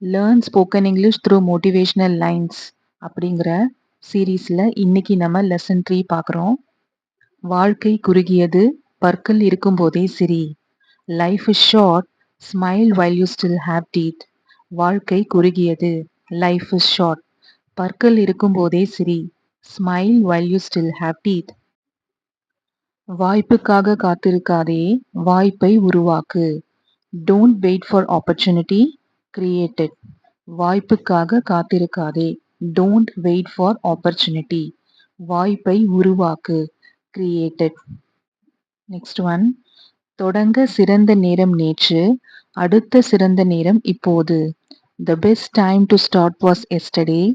Learn spoken English through motivational lines அப்படிங்கிற சீரீஸில் இன்னைக்கு நம்ம லெசன் 3 பார்க்குறோம். வாழ்க்கை குறுகியது, பற்கள் இருக்கும்போதே சிரி. Life is short, smile while you still have teeth. வாழ்க்கை குறுகியது, லைஃப் இஸ் ஷார்ட், பற்கள் இருக்கும்போதே சிரி. Smile while you still have teeth. வாய்ப்புக்காக காத்திருக்காதே, வாய்ப்பை உருவாக்கு. Don't wait for opportunity, create it. வாய்ப்புக்காக காத்திருக்காதே, டோன்ட் வெயிட் ஃபார் ஆப்பர்ச்சுனிட்டி, வாய்ப்பை உருவாக்கு, கிரியேட் இட். நெக்ஸ்ட் ஒன், தொடங்க சிறந்த நேரம் நேற்று, அடுத்த சிறந்த நேரம் இப்போது. The best time to start was yesterday,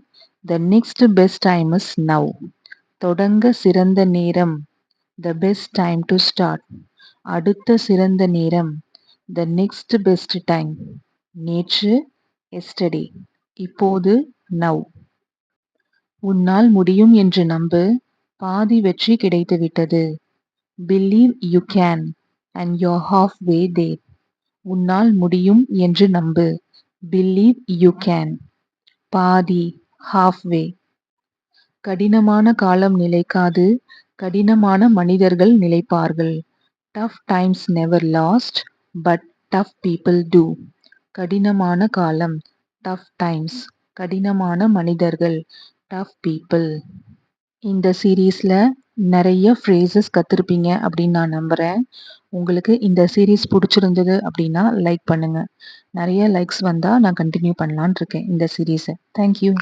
the next best time is now. தொடங்க சிறந்த நேரம், the best time to start. அடுத்த சிறந்த நேரம், the next best time. நேற்று yesterday, இப்போது now. உன்னால் முடியும் என்று நம்பு, பாதி வெற்றி கிடைத்துவிட்டது. Believe you can and you're halfway there. உன்னால் முடியும் என்று நம்பு. Believe you can. பாதி, halfway. கடினமான காலம் நிலைக்காது, கடினமான மனிதர்கள் நிலைப்பார்கள். Tough times never last, but tough people do. கடினமான காலம், tough times. கடினமான மனிதர்கள், tough people. இந்த சீரீஸில் நிறைய ஃப்ரேசஸ் கற்றுருப்பீங்க அப்படின்னு நான் நம்புகிறேன். உங்களுக்கு இந்த சீரீஸ் பிடிச்சிருந்தது அப்படின்னா லைக் பண்ணுங்கள். நிறைய லைக்ஸ் வந்தால் நான் கண்டினியூ பண்ணலான் இருக்கேன் இந்த சீரீஸை. தேங்க்யூ.